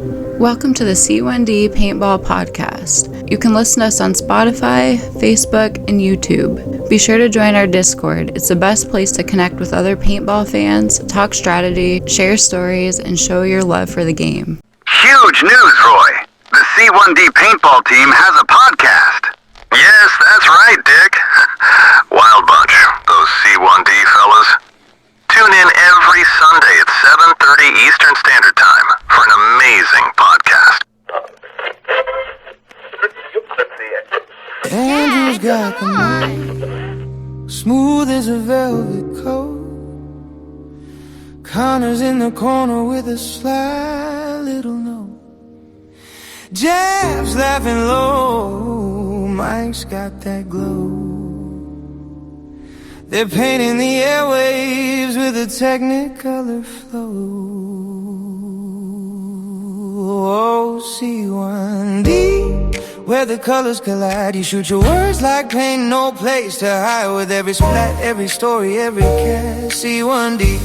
Welcome to the C1D Paintball Podcast. You can listen to us on Spotify, Facebook, and YouTube. Be sure to join our Discord. It's the best place to connect with other paintball fans, talk strategy, share stories, and show your love for the game. Huge news, Roy. The C1D Paintball team has a podcast. Yes, that's right, Dick. Wild bunch, those C1D fellas. Tune in every Sunday at 7:30 Eastern Standard Time for an amazing podcast. Andrew's got the mind, smooth as a velvet coat. Connor's in the corner with a sly little note. Jeff's laughing low, Mike's got that glow. They're painting the airwaves with a technicolor flow. Oh, C1D, where the colors collide. You shoot your words like paint, no place to hide. With every splat, every story, every cast. C1D,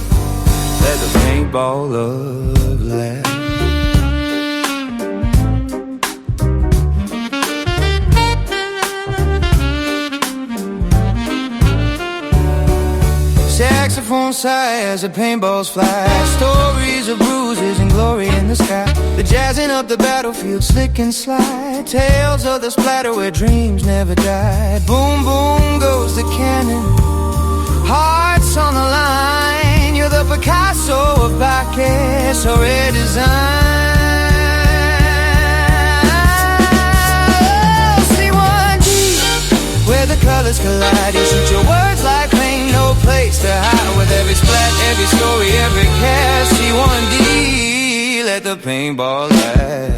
let the paintball love last. Saxophone sigh as the paintballs fly. Stories of bruises and glory in the sky. The jazzing up the battlefield, slick and slide. Tales of the splatter where dreams never died. Boom, boom goes the cannon. Hearts on the line. You're the Picasso of Bacchus or a design. C1D, where the colors collide. You shoot your words like paint, no place to hide. With every splat, every story, every cast. C1D, let the paintball last.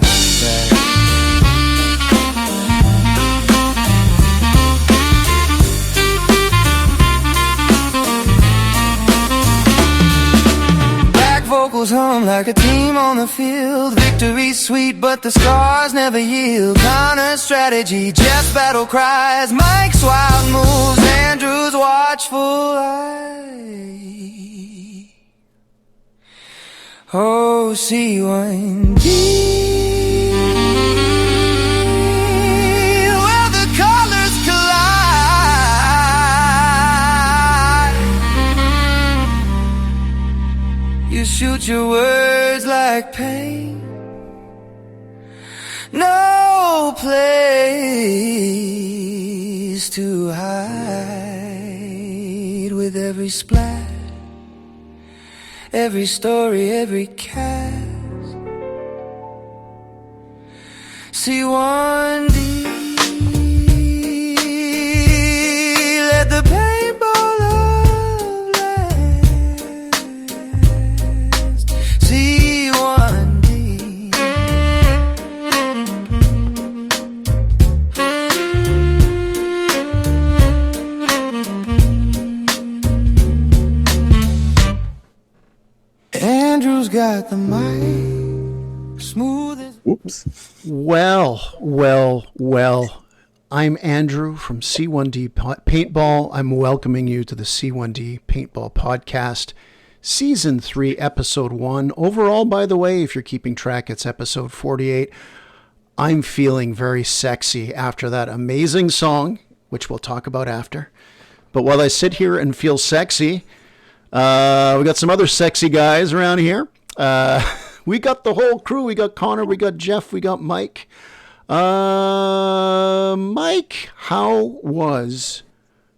Back vocals hum like a team on the field. Victory's sweet, but the scars never yield. Connor's strategy, Jeff's battle cries. Mike's wild moves, Andrew's watchful eye. Oh, C1D, where the colors collide. You shoot your words like paint, no place to hide. With every splat, every story, every cast. C1D, let the paintball love last. C1D. Andrew's got the mic, smooth as... Whoops. Well. I'm Andrew from C1D Paintball. I'm welcoming you to the C1D Paintball Podcast, Season 3, Episode 1. Overall, by the way, if you're keeping track, it's Episode 48. I'm feeling very sexy after that amazing song, which we'll talk about after. But while I sit here and feel sexy, we got some other sexy guys around here. We got the whole crew. We got Connor, we got Jeff, we got Mike. Mike, how was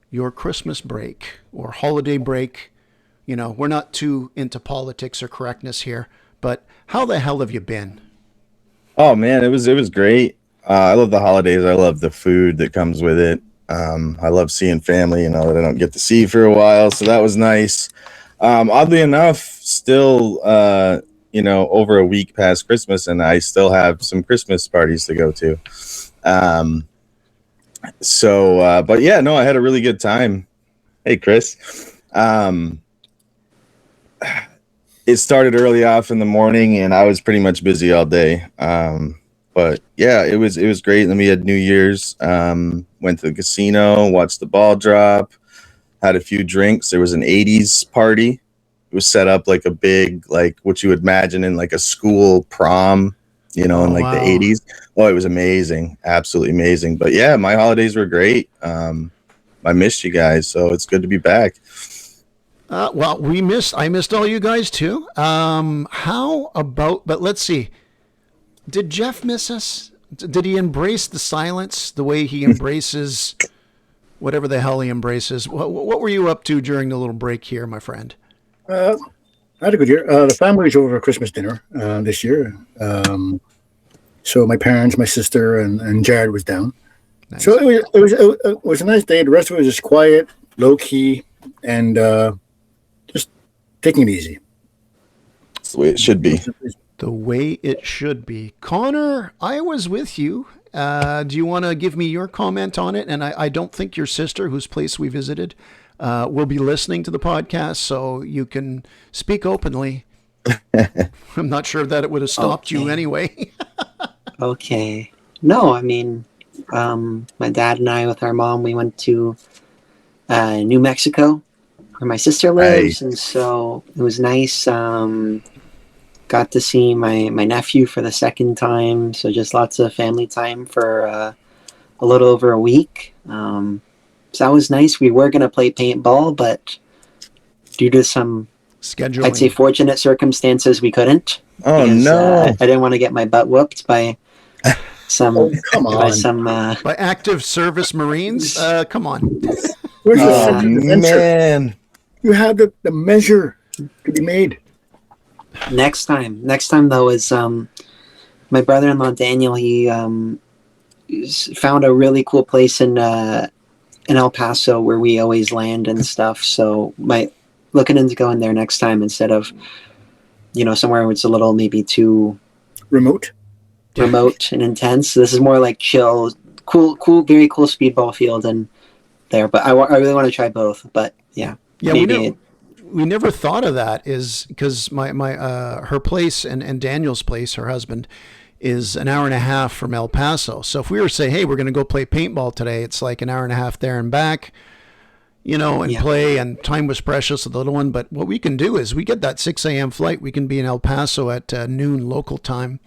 your Christmas break or holiday break? You know, we're not too into politics or correctness here, but how the hell have you been? Oh man, it was great. I love the holidays. I love the food that comes with it. I love seeing family, that I don't get to see for a while, so that was nice. Oddly enough, still, over a week past Christmas, and I still have some Christmas parties to go to. But yeah, no, I had a really good time. Hey, Chris. It started early off in the morning, and I was pretty much busy all day. But yeah, it was great. Then we had New Year's. Went to the casino, watched the ball drop, had a few drinks. There was an 80s party. It was set up like a big, like what you would imagine in like a school prom in like wow. the 80s. Oh, it was amazing. Absolutely amazing. But yeah, my holidays were great. I missed you guys, so it's good to be back. Well, I missed all you guys too. But let's see. Did Jeff miss us? Did he embrace the silence the way he embraces whatever the hell he embraces? What were you up to during the little break here, my friend? I had a good year. The family was over for Christmas dinner this year. So my parents, my sister, and Jared was down. Nice. So it was a nice day. The rest of it was just quiet, low key, and just taking it easy. That's the way it should be. The way it should be. Connor, I was with you. Do you want to give me your comment on it? And I don't think your sister, whose place we visited, will be listening to the podcast, so you can speak openly. I'm not sure that it would have stopped you anyway. Okay. No, I mean, my dad and I with our mom, we went to New Mexico where my sister lives. And so it was nice. Got to see my nephew for the second time. So just lots of family time for a little over a week. So that was nice. We were going to play paintball, but due to some scheduling, I'd say fortunate circumstances, we couldn't. Oh, because, no. I didn't want to get my butt whooped by some by active service Marines. Come on. Where's man? You have the measure to be made. Next time though is my brother-in-law Daniel. He found a really cool place in El Paso where we always land and stuff. So looking into going there next time instead of somewhere where it's a little maybe too remote and intense. So this is more like chill, cool, very cool speedball field and there. But I really want to try both. But yeah, we never thought of that, is because her place and Daniel's place, her husband, is an hour and a half from El Paso. So if we were to say, hey, we're going to go play paintball today, it's like an hour and a half there and back, play, and time was precious, the little one. But what we can do is we get that 6 a.m. flight. We can be in El Paso at noon local time.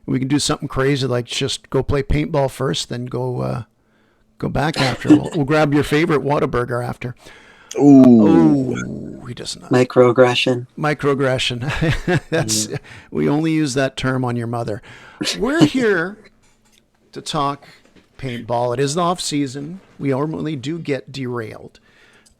We can do something crazy like just go play paintball first, then go back after. We'll grab your favorite Whataburger after. Ooh, he does not. Microaggression. That's we only use that term on your mother. We're here to talk paintball. It is the off season. We normally do get derailed.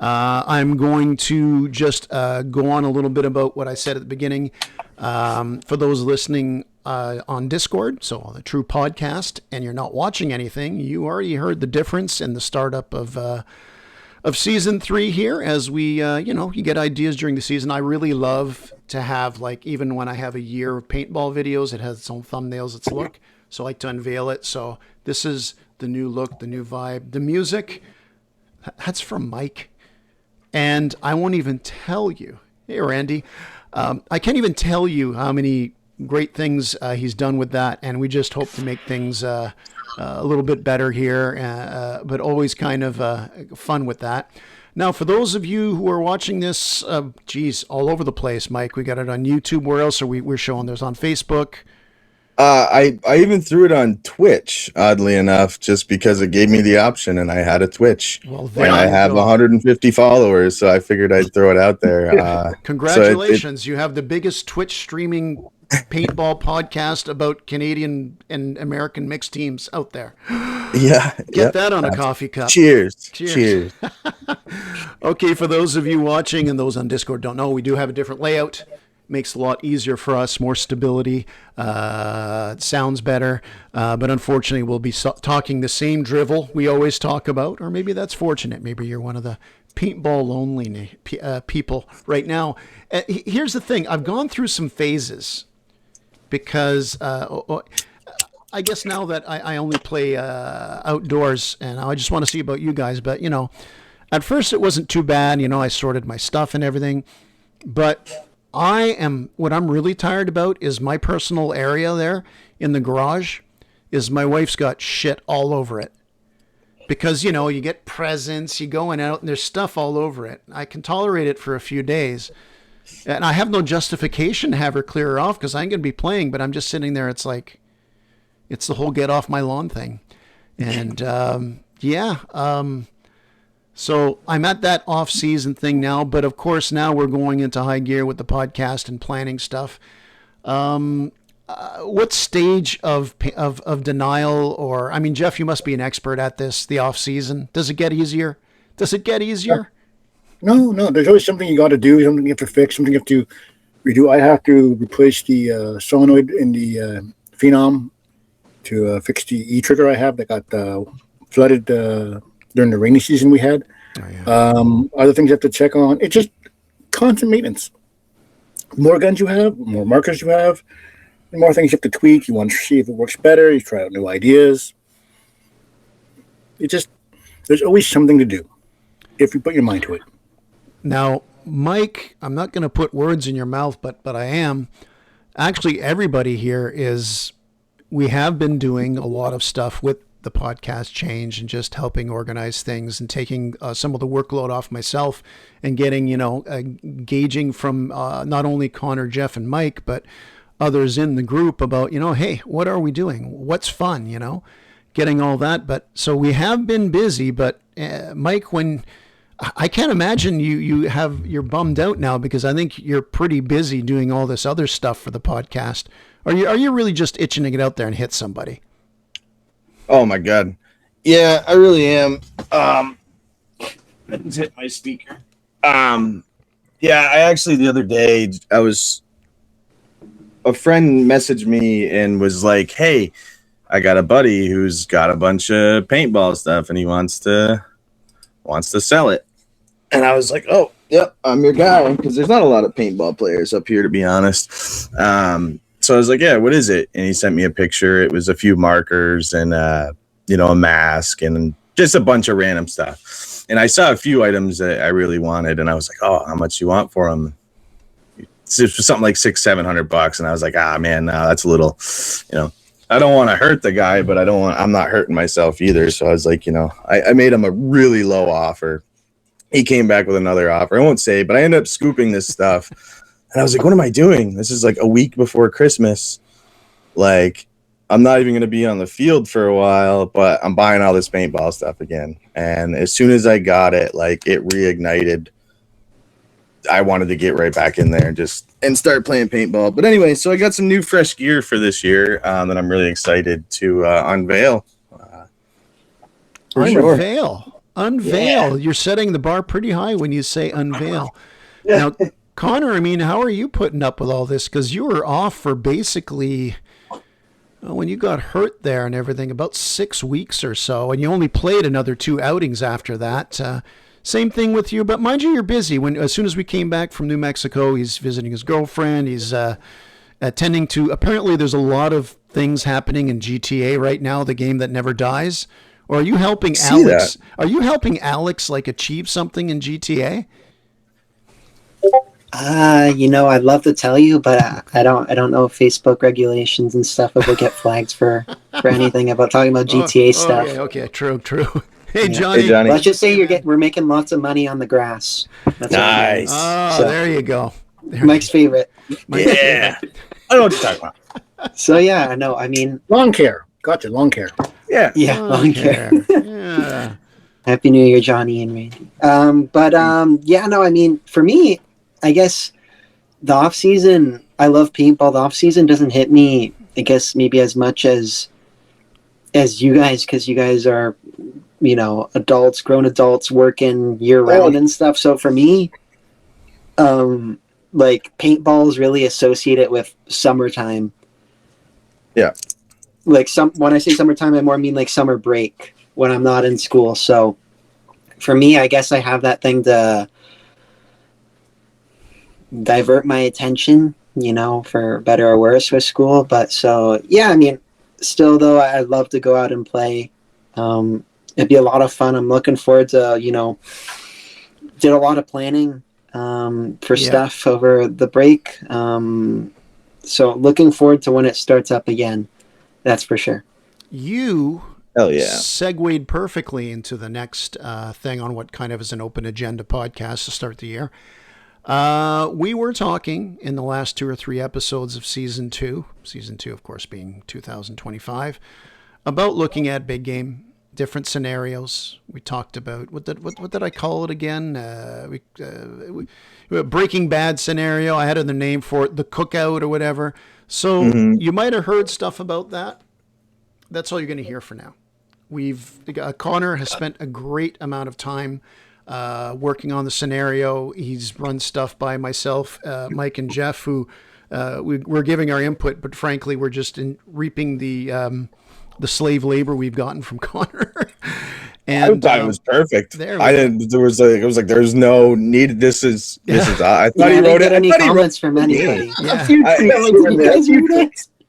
I'm going to just go on a little bit about what I said at the beginning. For those listening on Discord, so the True Podcast, and you're not watching anything, you already heard the difference in the startup of season 3 here, as we, you get ideas during the season. I really love to have, even when I have a year of paintball videos, it has its own thumbnails, its look. So I like to unveil it. So this is the new look, the new vibe, the music. That's from Mike. And I won't even tell you. Hey, Randy. I can't even tell you how many great things he's done with that. And we just hope to make things a little bit better here, but always kind of fun with that. Now, for those of you who are watching this, all over the place, Mike, we got it on YouTube. Where else are we're showing? There's on Facebook. I even threw it on Twitch, oddly enough, just because it gave me the option, and I had a Twitch. Well, and I have 150 followers, so I figured I'd throw it out there. Congratulations. You have the biggest Twitch streaming paintball podcast about Canadian and American mixed teams out there. Yeah. Get that on a coffee cup. Cheers. Okay, for those of you watching and those on Discord don't know, we do have a different layout. Makes it a lot easier for us, more stability, it sounds better, but unfortunately we'll be talking the same drivel we always talk about, or maybe that's fortunate. Maybe you're one of the paintball lonely people right now. Here's the thing. I've gone through some phases because I guess now that I only play outdoors, and I just want to see about you guys, but at first it wasn't too bad. I sorted my stuff and everything, but what I'm really tired about is my personal area there in the garage is my wife's got shit all over it. Because, you get presents, you going out, and there's stuff all over it. I can tolerate it for a few days. And I have no justification to have her clear her off because I'm going to be playing, but I'm just sitting there. It's like, It's the whole get off my lawn thing. And so I'm at that off season thing now, but of course now we're going into high gear with the podcast and planning stuff. What stage of denial, or, I mean, Jeff, you must be an expert at this, the off season. Does it get easier? No. There's always something you got to do, something you have to fix, something you have to redo. I have to replace the solenoid in the Phenom to fix the E-trigger I have that got flooded during the rainy season we had. Other things you have to check on. It's just constant maintenance. The more guns you have, the more markers you have, the more things you have to tweak. You want to see if it works better. You try out new ideas. There's always something to do if you put your mind to it. Now, Mike, I'm not going to put words in your mouth, but I am. Actually, everybody here we have been doing a lot of stuff with the podcast change and just helping organize things and taking some of the workload off myself and getting, gauging from not only Connor, Jeff, and Mike, but others in the group about, hey, what are we doing? What's fun, getting all that. But so we have been busy, but Mike, when I can't imagine you're bummed out now, because I think you're pretty busy doing all this other stuff for the podcast. Are you really just itching to get out there and hit somebody? Oh my God. Yeah, I really am. I just hit my speaker. Yeah, I actually, the other day, a friend messaged me and was like, hey, I got a buddy who's got a bunch of paintball stuff and he wants to sell it. And I was like, oh, yep, I'm your guy, because there's not a lot of paintball players up here, to be honest. So I was like, yeah, what is it? And he sent me a picture. It was a few markers and, a mask and just a bunch of random stuff. And I saw a few items that I really wanted. And I was like, oh, how much you want for them? It's just something like $600-700. And I was like, man, no, that's a little, I don't want to hurt the guy, but I'm not hurting myself either. So I was like, I made him a really low offer. He came back with another offer. I won't say, but I ended up scooping this stuff. And I was like, what am I doing? This is like a week before Christmas. Like, I'm not even going to be on the field for a while, but I'm buying all this paintball stuff again. And as soon as I got it, like, it reignited. I wanted to get right back in there and start playing paintball. But anyway, so I got some new fresh gear for this year that I'm really excited to unveil. Unveil. Yeah. You're setting the bar pretty high when you say unveil. Now, Connor, I mean, how are you putting up with all this? Because you were off for basically, when you got hurt there and everything, about 6 weeks or so, and you only played another 2 outings after that. Same thing with you, but mind you, you're busy. As soon as we came back from New Mexico, he's visiting his girlfriend. He's attending to, apparently there's a lot of things happening in GTA right now, the game that never dies. Or are you helping Alex? Are you helping Alex achieve something in GTA? I'd love to tell you, but I don't know Facebook regulations and stuff if we'll get flagged for anything about talking about GTA stuff. Okay, true. Hey, Johnny. Let's just say we're making lots of money on the grass. That's nice. There you go. Mike's favorite. Yeah. I know what you're talking about. So yeah, no, I mean, lawn care. Gotcha, lawn care. Yeah, lawn care. Yeah. Happy New Year, Johnny and Randy. I mean, for me, I guess the off season, I love paintball. The off season doesn't hit me, I guess, maybe as much as you guys, because you guys are, grown adults working year round and stuff. So for me, paintball is really associated with summertime. Yeah. When I say summertime, I more mean summer break when I'm not in school. So for me, I guess I have that thing to divert my attention, for better or worse with school. But so, yeah, I mean, still though, I'd love to go out and play. It'd be a lot of fun. I'm looking forward to, did a lot of planning for stuff over the break. So looking forward to when it starts up again. That's for sure. You Hell yeah. segued perfectly into the next thing on what kind of is an open agenda podcast to start the year. We were talking in the last 2 or 3 episodes of season 2, of course, being 2025, about looking at big game, different scenarios. We talked about what did I call it again? Breaking Bad scenario. I had another name for it, the cookout or whatever. So you might have heard stuff about that. That's all you're going to hear for now. Connor has spent a great amount of time working on the scenario. He's run stuff by myself, Mike, and Jeff, who we're giving our input, but frankly, we're just reaping the slave labor we've gotten from Connor. And I thought it was perfect. I didn't. There was like, it was like there's no need. This is. I thought he wrote it. Any comments from anybody? Yeah.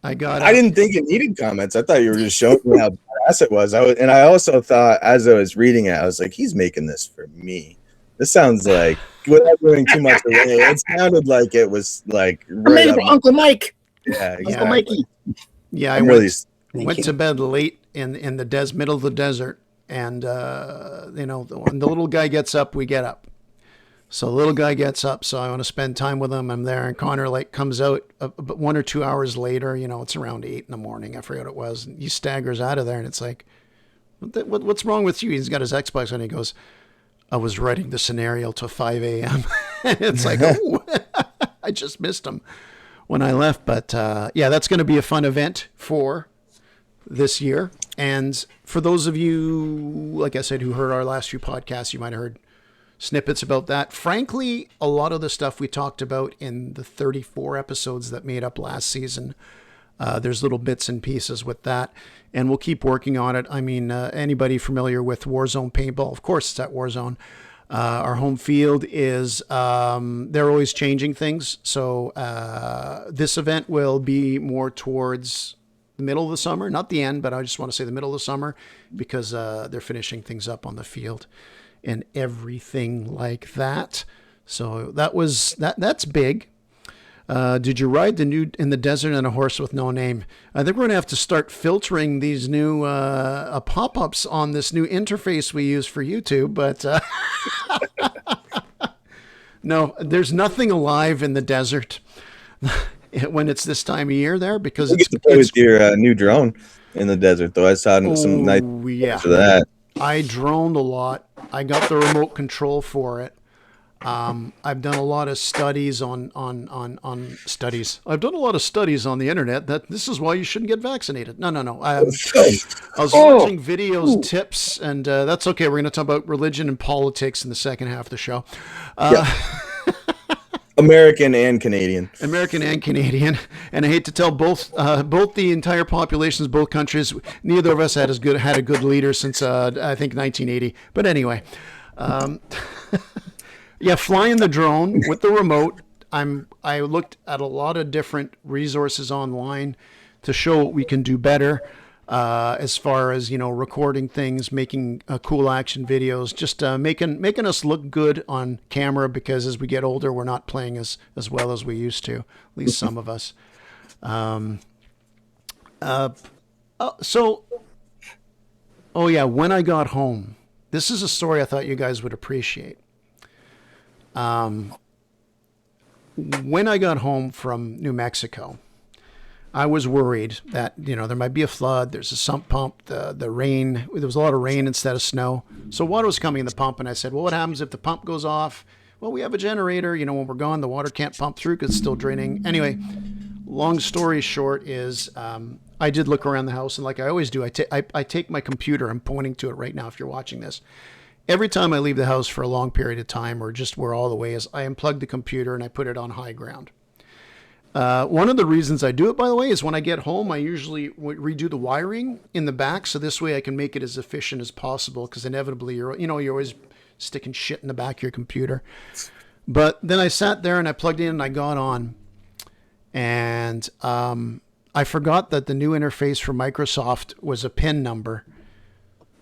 I didn't think it needed comments. I thought you were just showing me how badass it was. I also thought, as I was reading it, I was like, he's making this for me. This sounds like, without doing too much away, it sounded like it was like right up Uncle Mike. Yeah, exactly. Uncle Mikey. Yeah, I went to bed late in the middle of the desert, and when the little guy gets up, we get up. So the little guy gets up, so I want to spend time with him. I'm there, and Connor comes out 1 or 2 hours later. It's around 8 in the morning. I forget what it was. And he staggers out of there, and it's like, what's wrong with you? He's got his Xbox on. He goes, I was writing the scenario till 5 a.m. It's like, oh, I just missed him when I left. But that's going to be a fun event for this year. And for those of you, like I said, who heard our last few podcasts, you might have heard snippets about that. Frankly, a lot of the stuff we talked about in the 34 episodes that made up last season, there's little bits and pieces with that, and we'll keep working on it. I mean, anybody familiar with Warzone Paintball? Of course, it's at Warzone. Our home field is, they're always changing things. So this event will be more towards the middle of the summer, not the end, but I just want to say the middle of the summer, because they're finishing things up on the field and everything like that. So that's big. Did you ride in the desert on a horse with no name? I think we're going to have to start filtering these new pop-ups on this new interface we use for YouTube. But no, there's nothing alive in the desert when it's this time of year there, because it's with your new drone in the desert, though. I saw some nice for that. I droned a lot. I got the remote control for it. I've done a lot of studies on studies. I've done a lot of studies on the internet that this is why you shouldn't get vaccinated. No. I was watching videos, tips, and that's okay. We're going to talk about religion and politics in the second half of the show. American and Canadian. And I hate to tell both the entire populations, both countries, neither of us had a good leader since I think 1980. But anyway, flying the drone with the remote. I looked at a lot of different resources online to show what we can do better. As far as, recording things, making cool action videos, just making us look good on camera, because as we get older, we're not playing as well as we used to, at least some of us. When I got home, this is a story I thought you guys would appreciate. When I got home from New Mexico, I was worried that, there might be a flood. There's a sump pump, the rain. There was a lot of rain instead of snow. So water was coming in the pump, and I said, well, what happens if the pump goes off? Well, we have a generator. When we're gone, the water can't pump through because it's still draining. Anyway, long story short is I did look around the house, and like I always do, I take my computer. I'm pointing to it right now if you're watching this. Every time I leave the house for a long period of time, or just where all the way is, I unplug the computer and I put it on high ground. One of the reasons I do it, by the way, is when I get home, I usually redo the wiring in the back. So this way I can make it as efficient as possible, because inevitably you're always sticking shit in the back of your computer. But then I sat there and I plugged in and I got on, and I forgot that the new interface for Microsoft was a PIN number.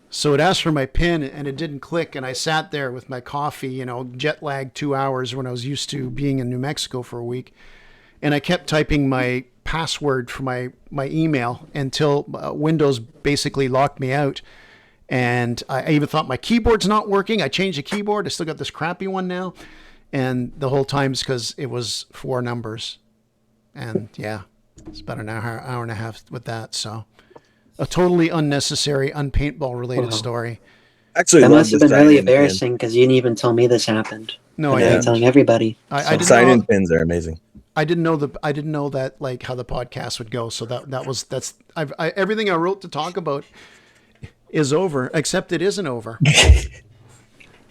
So it asked for my PIN and it didn't click. And I sat there with my coffee, jet lagged 2 hours when I was used to being in New Mexico for a week. And I kept typing my password for my email until Windows basically locked me out. And I even thought my keyboard's not working. I changed the keyboard. I still got this crappy one now. And the whole time's because it was 4 numbers. And yeah, it's about an hour and a half with that. So a totally unnecessary, unpaintball related story. Actually, That love must have the been really sign-in pin. embarrassing because you didn't even tell me this happened. No, And I I'm didn't. telling everybody. I didn't Sign-in know. pins are amazing. I didn't know that like how the podcast would go. So that's everything I wrote to talk about is over, except it isn't over.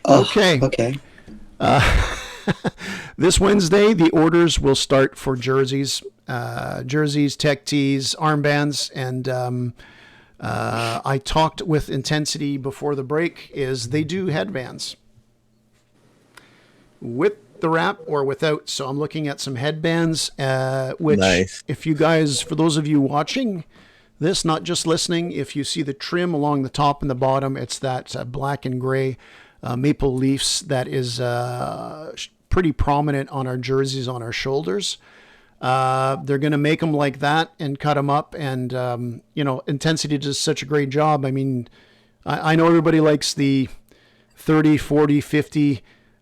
Okay. Okay. This Wednesday, the orders will start for jerseys, tech tees, armbands, and I talked with Intensity before the break. Is they do headbands with the wrap or without. So I'm looking at some headbands, which Nice. if you guys, for those of you watching this, not just listening, if you see the trim along the top and the bottom, it's that black and gray maple leafs that is pretty prominent on our jerseys on our shoulders. They're going to make them like that and cut them up. And, Intensity does such a great job. I mean, I know everybody likes the $30, $40, $50,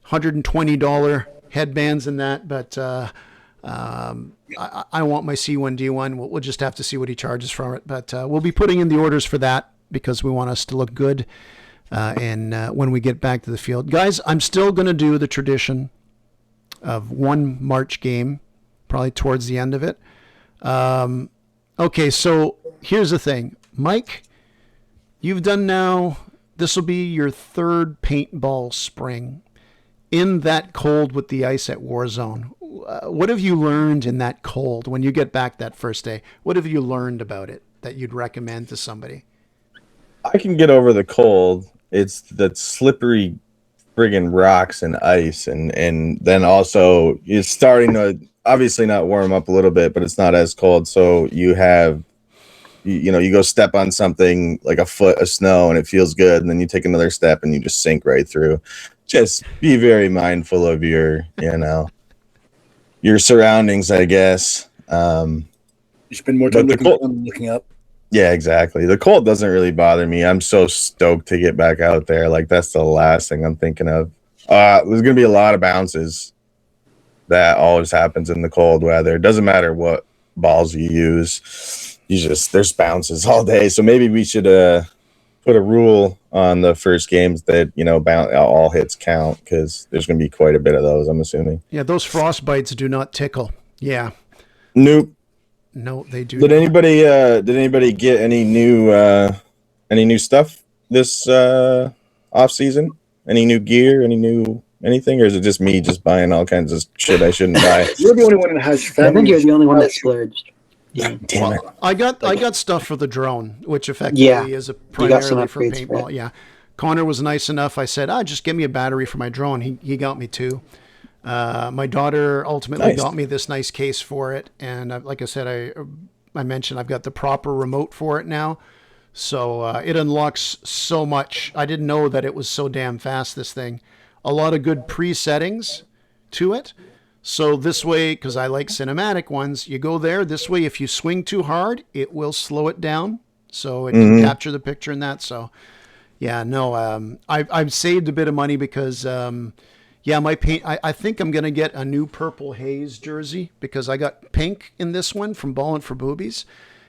$120 headbands and that, but I want my C1D one. We'll just have to see what he charges for it. But we'll be putting in the orders for that because we want us to look good. And when we get back to the field, guys, I'm still going to do the tradition of one March game, probably towards the end of it. Okay, so here's the thing. Mike, you've done now, this will be your 3rd paintball spring in that cold with the ice at Warzone. What have you learned in that cold when you get back that first day? What have you learned about it that you'd recommend to somebody? I can get over the cold. It's the slippery friggin' rocks and ice, and then also it's starting to obviously not warm up a little bit, but it's not as cold. So you have, you go step on something like a foot of snow and it feels good, and then you take another step and you just sink right through. Just be very mindful of your surroundings, I guess. You spend more time looking up. Yeah, exactly. The cold doesn't really bother me. I'm so stoked to get back out there. Like, that's the last thing I'm thinking of. There's going to be a lot of bounces. That always happens in the cold weather. It doesn't matter what balls you use. There's bounces all day. So maybe we should put a rule on the first games that, all hits count, because there's going to be quite a bit of those, I'm assuming. Yeah, those frostbites do not tickle. Yeah. Nope. No, they do. Did anybody get any new stuff this off season? Any new gear? Anything? Or is it just me just buying all kinds of shit I shouldn't buy? You're the only one that has family. I think you're the only one that splurged. Yeah. Damn it. I got stuff for the drone, which effectively is primarily for upgrades paintball. for it. Yeah. Connor was nice enough. I said, just give me a battery for my drone. He got me 2. My daughter ultimately got me this nice case for it. And like I said, I mentioned I've got the proper remote for it now. So it unlocks so much. I didn't know that it was so damn fast, this thing. A lot of good pre-settings to it. So this way, because I like cinematic ones, you go there. This way, if you swing too hard, it will slow it down. So it can capture the picture and that. So, yeah, no, I've saved a bit of money because, my paint, I think I'm going to get a new purple haze jersey because I got pink in this one from Ballin' for Boobies.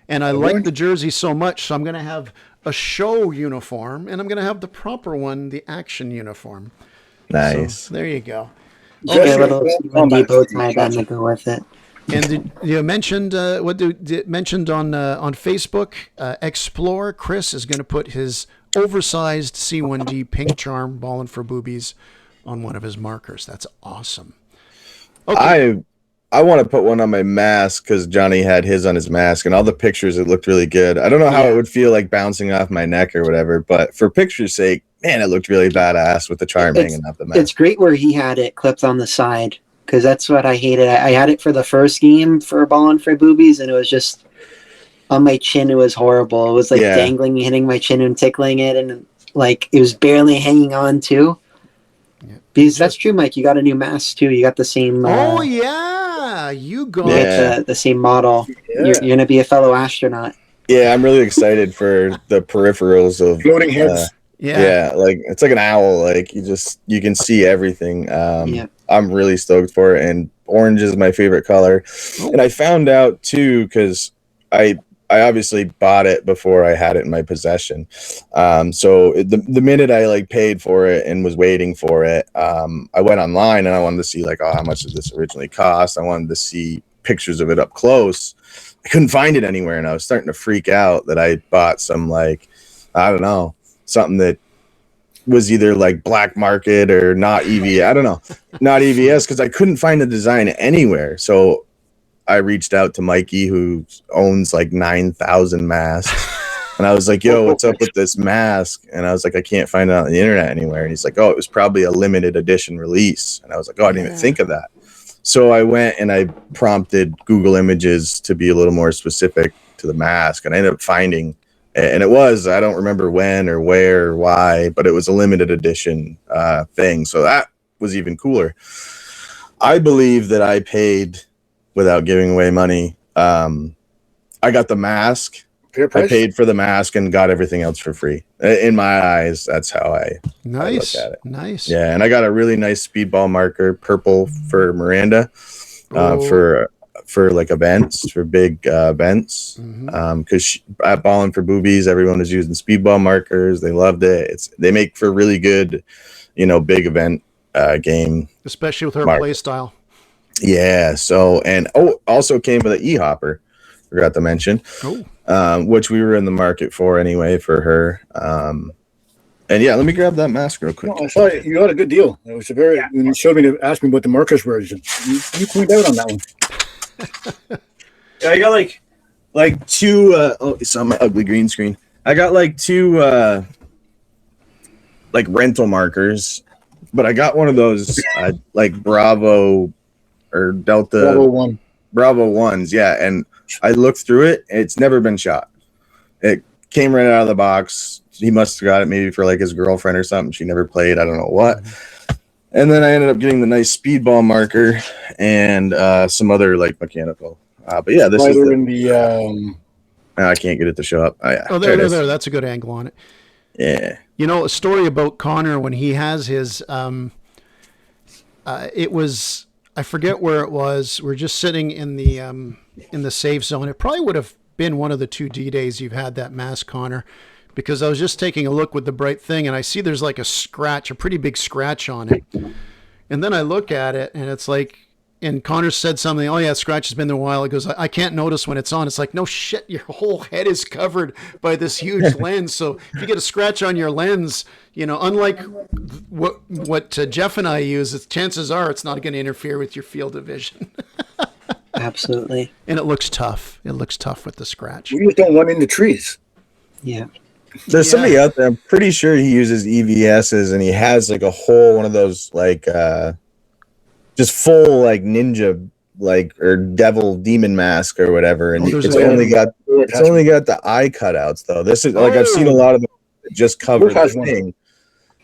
And I like the jersey so much, so I'm going to have a show uniform, and I'm going to have the proper one, the action uniform. Nice. So, there you go. Okay, a little C1D bow tie band to go with it. And you mentioned mentioned on Facebook, Explore. Chris is going to put his oversized C1D pink charm Ballin' for Boobies on one of his markers. That's awesome. Okay. I want to put one on my mask because Johnny had his on his mask, and all the pictures, it looked really good. I don't know how it would feel like bouncing off my neck or whatever, but for picture's sake, man, it looked really badass with the charm hanging off the mask. It's great where he had it clipped on the side, because that's what I hated. I had it for the first game for Ballin' for Boobies, and it was just on my chin. It was horrible. It was like dangling, hitting my chin and tickling it, and like it was barely hanging on too. Yeah. Because that's true, Mike. You got a new mask too. You got the same. You got the same model. Yeah. You're gonna be a fellow astronaut. Yeah, I'm really excited for the peripherals of floating heads. Yeah, like it's like an owl. Like you can see everything. I'm really stoked for it, and orange is my favorite color. And I found out too because I obviously bought it before I had it in my possession. So the minute I like paid for it and was waiting for it, I went online and I wanted to see like, oh, how much did this originally cost? I wanted to see pictures of it up close. I couldn't find it anywhere, and I was starting to freak out that I bought some like, I don't know, something that was either like black market or not EVS. I don't know, not EVS, because I couldn't find the design anywhere. So I reached out to Mikey, who owns like 9,000 masks. And I was like, yo, what's up with this mask? And I was like, I can't find it on the internet anywhere. And he's like, oh, it was probably a limited edition release. And I was like, oh, I didn't even think of that. So I went and I prompted Google Images to be a little more specific to the mask. And I ended up finding, and it was, I don't remember when or where or why, but it was a limited edition thing. So that was even cooler. I believe that I paid, without giving away money, I got the mask. I paid for the mask and got everything else for free. In my eyes, that's how I look at it. Nice. Yeah, and I got a really nice speedball marker, purple, for Miranda, for like events, for big events. Because at Ballin' for Boobies, everyone was using speedball markers. They loved it. They make for really good, big event game. Especially with her play style. Yeah, so, and also came with an e-hopper, forgot to mention, which we were in the market for anyway for her. And yeah, let me grab that mask real quick. No, I saw you got a good deal. It was when you showed me to ask me what the markers were, you pointed out on that one. Yeah, I got like two, it's on my ugly green screen. I got like two, like rental markers, but I got one of those, like Bravo or Delta Bravo ones, yeah. And I looked through it. It's never been shot. It came right out of the box. He must have got it maybe for like his girlfriend or something. She never played. I don't know what. And then I ended up getting the nice speedball marker and some other like mechanical. But yeah, this is in the. I can't get it to show up. There. That's a good angle on it. Yeah. A story about Connor when he has his. It was, I forget where it was. We're just sitting in the safe zone. It probably would have been one of the 2 D-days you've had that mask, Connor, because I was just taking a look with the bright thing and I see there's like a pretty big scratch on it. And then I look at it and it's like, and Connor said something, oh yeah, scratch has been there a while. It goes, I can't notice when it's on. It's like, no shit, your whole head is covered by this huge lens. So if you get a scratch on your lens, unlike what Jeff and I use, chances are it's not going to interfere with your field of vision. Absolutely. And it looks tough. It looks tough with the scratch. We just don't run into trees. Yeah. There's somebody out there, I'm pretty sure he uses EVSs and he has like a whole one of those like just full like ninja or devil demon mask or whatever, and it's only got the eye cutouts though. This is like I've seen a lot of them that just cover the thing,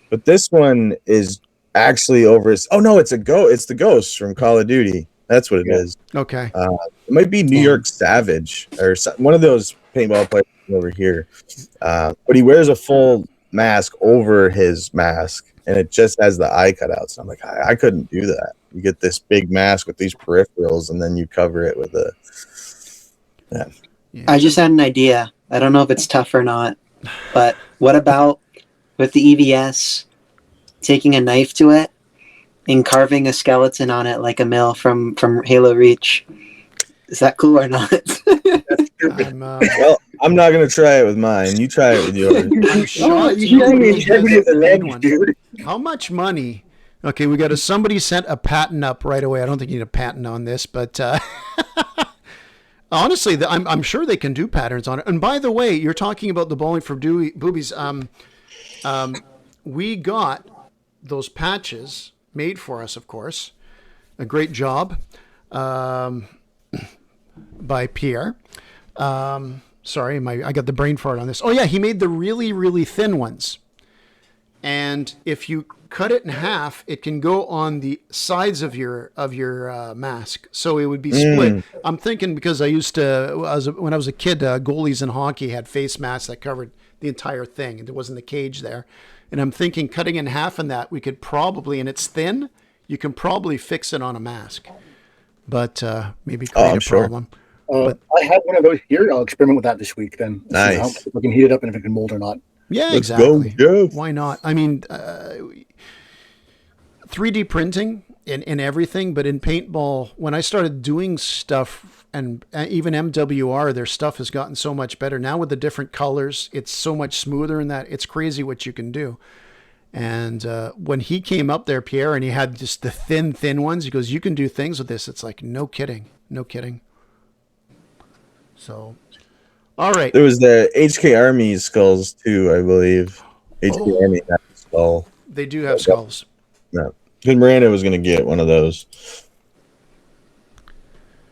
but this one is actually over. It's the ghost from Call of Duty. That's what it is. Okay. It might be New York Savage or one of those paintball players over here, but he wears a full mask over his mask. And it just has the eye cutouts. I'm like, I couldn't do that. You get this big mask with these peripherals, and then you cover it with a. Yeah. I just had an idea. I don't know if it's tough or not, but what about with the EVS taking a knife to it and carving a skeleton on it like a mill from Halo Reach? Is that cool or not? Well, I'm not gonna try it with mine. You try it with yours. How much money? Okay, we got somebody sent a patent up right away. I don't think you need a patent on this, but honestly, I'm sure they can do patterns on it. And by the way, you're talking about the Bowling for Boobies. We got those patches made for us, of course. A great job by Pierre. Sorry, I got the brain fart on this. Oh yeah, he made the really, really thin ones. and if you cut it in half, it can go on the sides of your mask, so it would be split. I'm thinking because when I was a kid, goalies in hockey had face masks that covered the entire thing, and there wasn't the cage there. And I'm thinking cutting in half in that, we could probably, and it's thin, you can probably fix it on a mask, but maybe create a problem. I had one of those here. I'll experiment with that this week. Then nice. If we can heat it up and if it can mold or not. Yeah, Let's exactly. Go. Why not? I mean, 3D printing in everything, but in paintball, when I started doing stuff, and even MWR, their stuff has gotten so much better now with the different colors. It's so much smoother in that. It's crazy what you can do. And when he came up there, Pierre, and he had just the thin ones, he goes, "You can do things with this." It's like, no kidding. So, all right. There was the HK Army skulls too, I believe. HK Army has a skull. They do have skulls. No. Because Miranda was going to get one of those.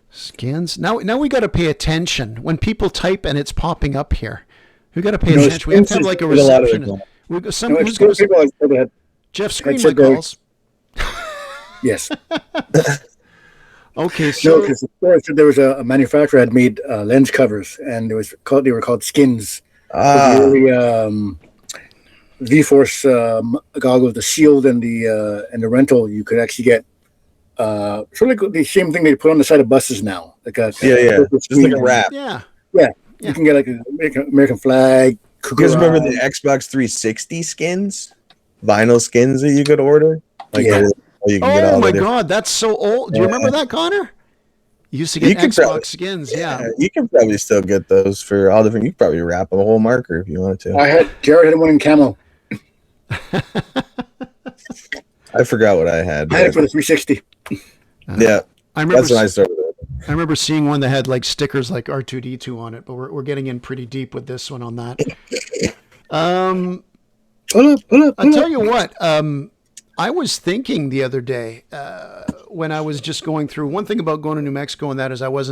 Skins. Now we got to pay attention when people type and it's popping up here. We got to pay attention. We have to have like a receptionist. Jeff, screen my calls. Yes. Okay, so because there was a manufacturer had made lens covers, and they were called skins. The V-Force goggles, the shield and the rental, you could actually get sort of like the same thing they put on the side of buses now. Just like a wrap. Yeah. You can get like an American flag. You guys remember the Xbox 360 skins? Vinyl skins that you could order? Oh my God, that's so old. Do you remember that, Connor? You used to get Xbox skins, yeah. You can probably still get those for all different. You could probably wrap a whole marker if you wanted to. Jared had one in camo. I forgot what I had. I had it for the 360. Yeah, that's when I started. I remember seeing one that had like stickers like R2D2 on it, but we're getting in pretty deep with this one on that. Pull up. I'll tell you what. I was thinking the other day when I was just going through one thing about going to New Mexico, and that is I was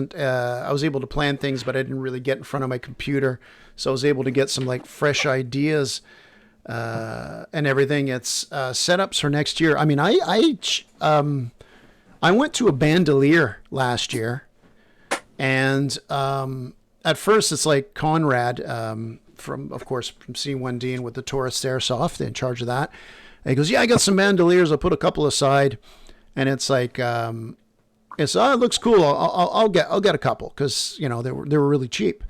able to plan things, but I didn't really get in front of my computer, so I was able to get some like fresh ideas and everything. It's setups for next year. I mean, I went to a bandolier last year, and at first it's like Conrad from C1D and with the Taurus Airsoft, in charge of that. And he goes, "Yeah, I got some bandoliers. I'll put a couple aside," and it's like, it looks cool. I'll get a couple because they were really cheap.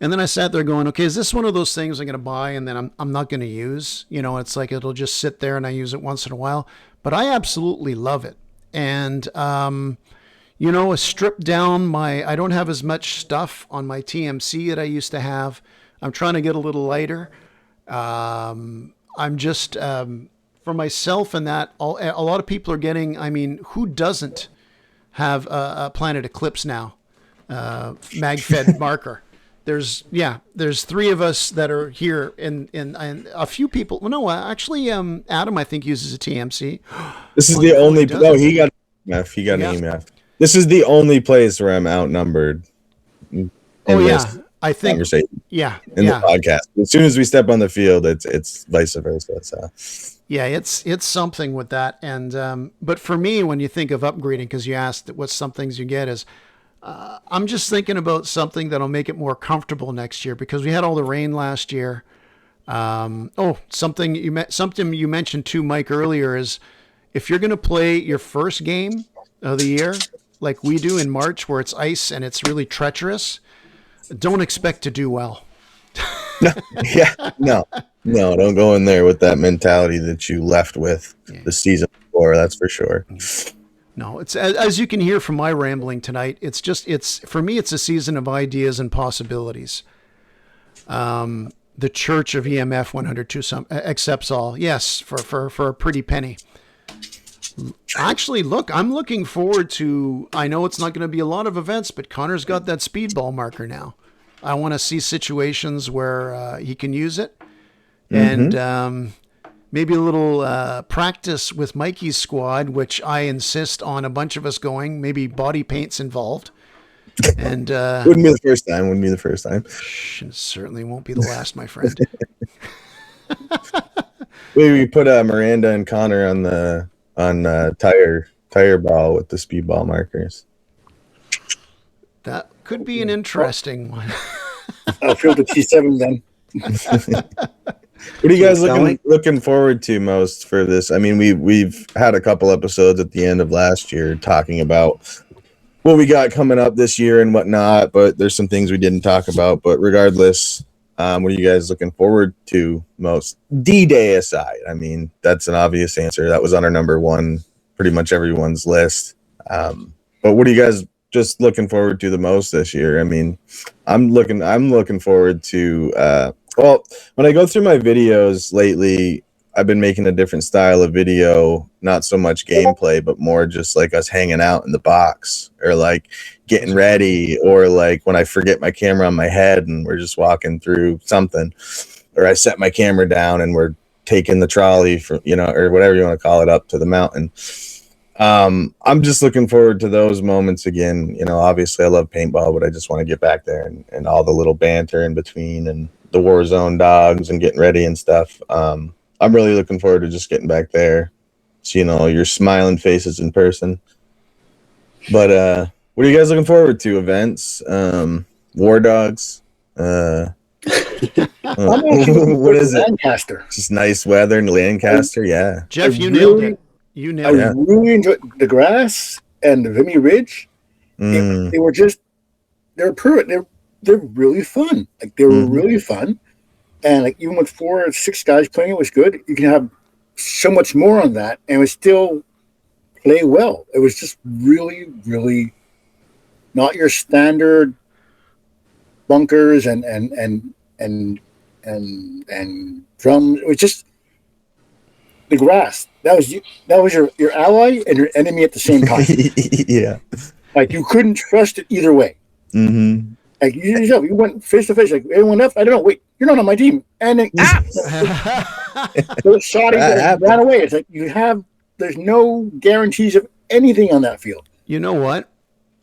And then I sat there going, okay, is this one of those things I'm going to buy and then I'm not going to use? It's like it'll just sit there and I use it once in a while. But I absolutely love it. And, a stripped down I don't have as much stuff on my TMC that I used to have. I'm trying to get a little lighter. I'm just, for myself and that, a lot of people are getting, who doesn't have a Planet Eclipse now? Mag-fed marker. There's three of us that are here, and a few people. Well, no, actually, Adam I think uses a TMC. This is the only. No, he got EMF. He got an EMF. This is the only place where I'm outnumbered. I think. Yeah, in the podcast. As soon as we step on the field, it's vice versa. So. Yeah, it's something with that, and but for me, when you think of upgrading, because you asked what some things you get is. I'm just thinking about something that'll make it more comfortable next year because we had all the rain last year. Something you mentioned too, Mike, earlier is if you're going to play your first game of the year, like we do in March, where it's ice and it's really treacherous, don't expect to do well. No, don't go in there with that mentality that you left with the season before. That's for sure. No, it's as you can hear from my rambling tonight. For me, it's a season of ideas and possibilities. The Church of EMF 102 accepts all. Yes, for a pretty penny. Actually, look, I'm looking forward to. I know it's not going to be a lot of events, but Connor's got that speedball marker now. I want to see situations where he can use it, and. Maybe a little practice with Mikey's squad, which I insist on a bunch of us going. Maybe body paint's involved. And wouldn't be the first time. Certainly won't be the last, my friend. We put Miranda and Connor on tire ball with the speedball markers. That could be an interesting one. I'll field the T7 then. What are you guys looking forward to most for this? I mean, we've had a couple episodes at the end of last year talking about what we got coming up this year and whatnot, but there's some things we didn't talk about. But regardless, what are you guys looking forward to most? D-Day aside, I mean, that's an obvious answer. That was on our number one, pretty much everyone's list. But what are you guys just looking forward to the most this year? I mean, I'm looking forward to well, when I go through my videos lately, I've been making a different style of video, not so much gameplay, but more just like us hanging out in the box or like getting ready, or like when I forget my camera on my head and we're just walking through something, or I set my camera down and we're taking the trolley for, or whatever you want to call it, up to the mountain. I'm just looking forward to those moments again. Obviously I love paintball, but I just want to get back there and all the little banter in between and the Warzone dogs and getting ready and stuff. I'm really looking forward to just getting back there, seeing all your smiling faces in person. But what are you guys looking forward to? Events, war dogs, what is it? Lancaster. Just nice weather in Lancaster. Yeah, Jeff, you nailed it. You nailed I it. really enjoyed the grass and the Vimy Ridge. They were just, they're perfect. They're really fun. Like they were really fun. And like even with 4 or 6 guys playing, it was good. You can have so much more on that and it would still play well. It was just really, really not your standard bunkers and drums. It was just the grass. That was your ally and your enemy at the same time. Yeah. Like you couldn't trust it either way. Mm-hmm. Like you went face to face. Like everyone left. I don't know. Wait, you're not on my team. And then those shotties ran away. It's like there's no guarantees of anything on that field. You know what?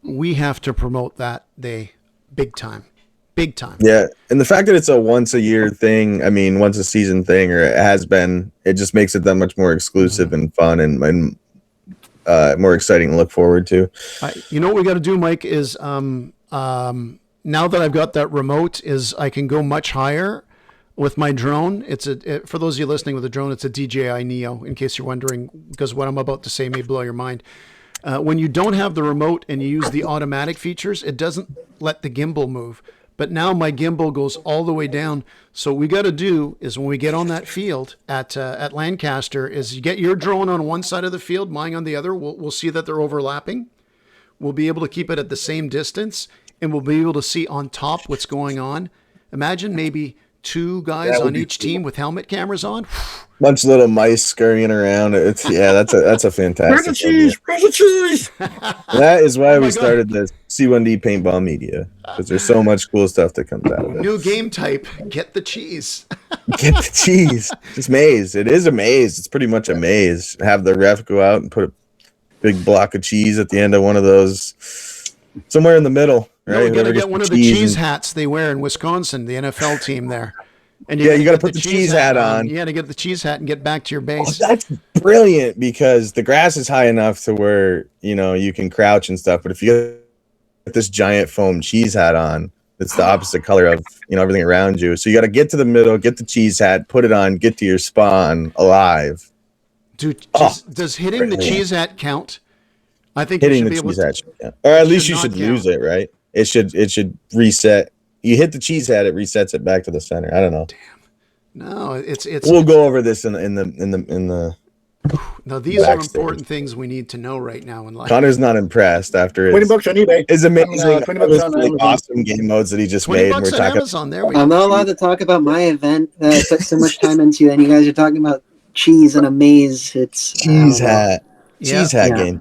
We have to promote that day big time. Big time. Yeah. And the fact that it's a once a year thing, I mean, once a season thing, or it has been, it just makes it that much more exclusive and fun and more exciting to look forward to. You know what we got to do, Mike, is now that I've got that remote, is I can go much higher with my drone. For those of you listening with a drone, it's a DJI Neo, in case you're wondering, because what I'm about to say may blow your mind. When you don't have the remote and you use the automatic features, it doesn't let the gimbal move. But now my gimbal goes all the way down. So what we got to do is when we get on that field at Lancaster, is you get your drone on one side of the field, mine on the other. We'll see that they're overlapping. We'll be able to keep it at the same distance, and we'll be able to see on top what's going on. Imagine maybe 2 guys on each team with helmet cameras on. Bunch of little mice scurrying around. That's a fantastic. Where's the cheese? Where's the cheese? That is why we started the C1D Paintball Media, because there's so much cool stuff that comes out of it. New game type. Get the cheese. Get the cheese. It's maze. It is a maze. It's pretty much a maze. Have the ref go out and put a big block of cheese at the end of one of those, somewhere in the middle. Right? No, we got to get one of the cheese hats they wear in Wisconsin, the NFL team there. And you got to put the cheese hat on. You got to get the cheese hat and get back to your base. Oh, that's brilliant, because the grass is high enough to where, you can crouch and stuff. But if you get this giant foam cheese hat on, it's the opposite color of, everything around you. So you got to get to the middle, get the cheese hat, put it on, get to your spawn alive. Dude, does hitting the cheese hat count? I think hitting the cheese hat should count. Or at least you should lose it, right? It should reset. You hit the cheese hat, it resets it back to the center. I don't know. Damn. No, it's. We'll go over this in the. No, these are important things we need to know right now in life. Connor's not impressed after $20 on eBay. It's amazing. $20 on awesome game modes that he just made. $20 on Amazon. There we go. I'm not allowed to talk about my event that I put so much time into, and you guys are talking about cheese and a maze. It's cheese hat. Cheese hat game.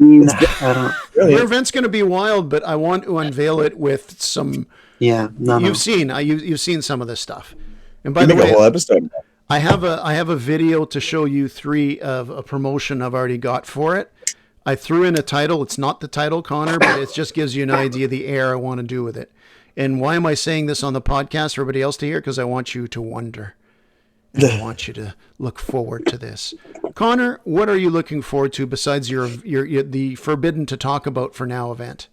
Your event's going to be wild, but I want to unveil it with some. Yeah, you've seen some of this stuff. And by the way, a whole episode. I have a video to show you 3 of a promotion I've already got for it. I threw in a title. It's not the title, Connor, but it just gives you an idea of the air I want to do with it. And why am I saying this on the podcast for everybody else to hear? Because I want you to wonder. And I want you to look forward to this. Connor, what are you looking forward to besides your the Forbidden to Talk About for Now event?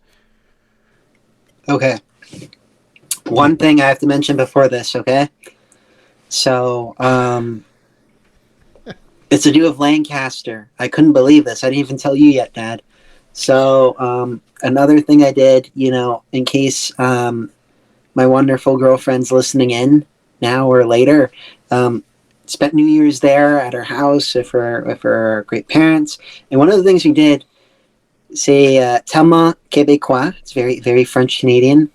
Okay. One thing I have to mention before this, okay? So, it's to do with Lancaster. I couldn't believe this. I didn't even tell you yet, Dad. So, another thing I did, in case my wonderful girlfriend's listening in now or later, spent New Year's there at her house with her great parents. And one of the things we did, c'est tellement québécois. It's very, very French Canadian.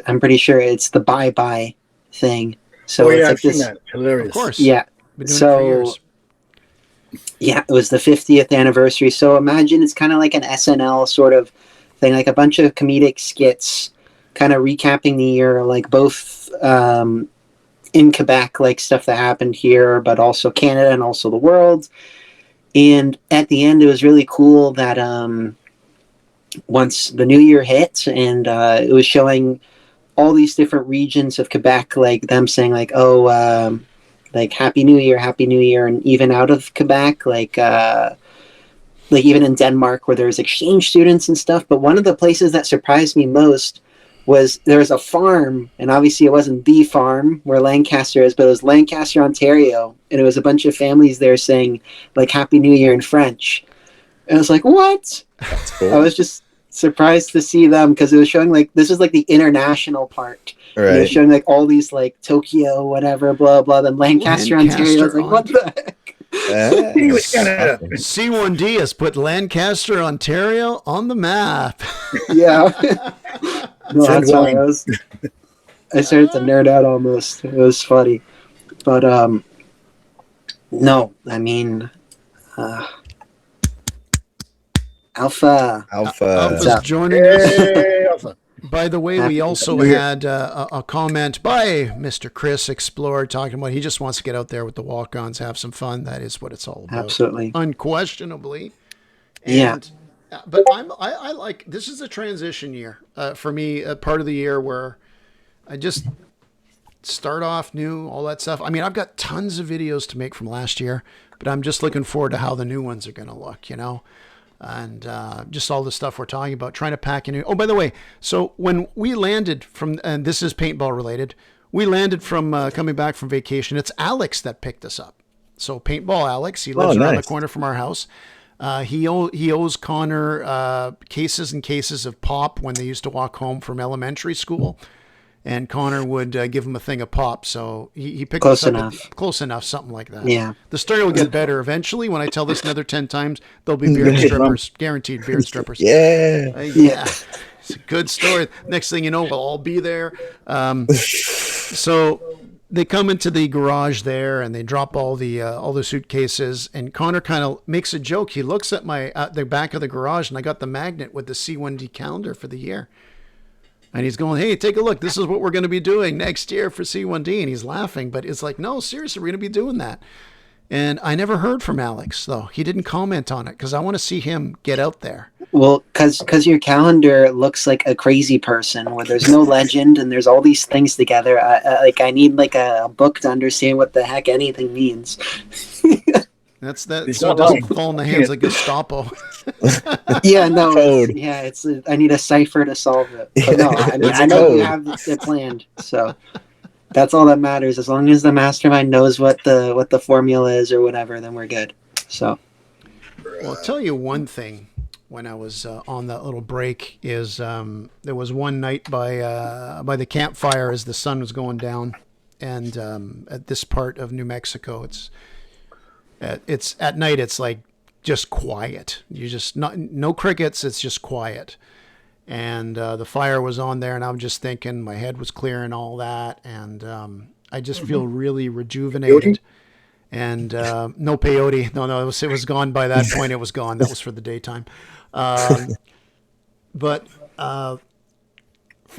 I'm pretty sure it's the bye-bye thing. So it's I've like seen this. that. Hilarious. Of course. Yeah. Been doing it for years. Yeah, it was the 50th anniversary. So imagine it's kind of like an SNL sort of thing, like a bunch of comedic skits kind of recapping the year, like both in Quebec, like stuff that happened here, but also Canada and also the world. And at the end, it was really cool that once the new year hit and it was showing all these different regions of Quebec, like them saying like, oh, like Happy New Year. And even out of Quebec, like even in Denmark where there's exchange students and stuff. But one of the places that surprised me most was there was a farm, and obviously it wasn't the farm where Lancaster is, but it was Lancaster, Ontario. And it was a bunch of families there saying like Happy New Year in French. And I was like, what? That's cool. I was just surprised to see them because it was showing like, this is like the international part. Right. It was showing like all these like Tokyo, whatever, blah, blah, then Lancaster, Ontario. I was like, what the heck? Canada. C1D has put Lancaster, Ontario on the map. Yeah. No, Send that's why wine. I started to nerd out almost. It was funny. But no, I mean Alpha. Alpha's up? joining us. Hey, Alpha. By the way, we also had a comment by Mr. Chris Explorer talking about he just wants to get out there with the walk-ons, have some fun. That is what it's all about. Absolutely. Unquestionably. Yeah. And, but I like, this is a transition year for me, a part of the year where I just start off new, all that stuff. I mean, I've got tons of videos to make from last year, but I'm just looking forward to how the new ones are going to look, and just all the stuff we're talking about, trying to pack in. Oh, by the way, so when we landed from, and this is paintball related, we landed from coming back from vacation. It's Alex that picked us up. So Paintball Alex, he lives around the corner from our house. He owes Connor cases and cases of pop when they used to walk home from elementary school. And Connor would give him a thing of pop. So he picked Close us up. enough. Close enough, something like that. Yeah. The story will get better eventually. When I tell this another 10 times, there'll be beard strippers. Guaranteed beard strippers. Yeah. Yeah. It's a good story. Next thing you know, we'll all be there. So they come into the garage there and they drop all the suitcases. And Connor kind of makes a joke. He looks at the back of the garage, and I got the magnet with the C1D calendar for the year. And he's going, hey, take a look. This is what we're going to be doing next year for C1D. And he's laughing, but it's like, no, seriously, we're going to be doing that. And I never heard from Alex, though. He didn't comment on it because I want to see him get out there. Well, because your calendar looks like a crazy person where there's no legend and there's all these things together. I need like a book to understand what the heck anything means. That's that. It's So it not doesn't long. fall in the hands of Gestapo. Yeah, no, Code. I need a cipher to solve it. But no, I mean, It's I know code. you have it planned, so that's all that matters. As long as the mastermind knows what the formula is or whatever, then we're good. So, Well, I'll tell you one thing. When I was on that little break, is there was one night by the campfire as the sun was going down, and at this part of New Mexico, it's at night. It's like just quiet. You just no crickets. It's just quiet. And the fire was on there, and I'm just thinking my head was clear and all that, and I just feel really rejuvenated. And no peyote. No, it was gone by that point. It was gone. That was for the daytime. But for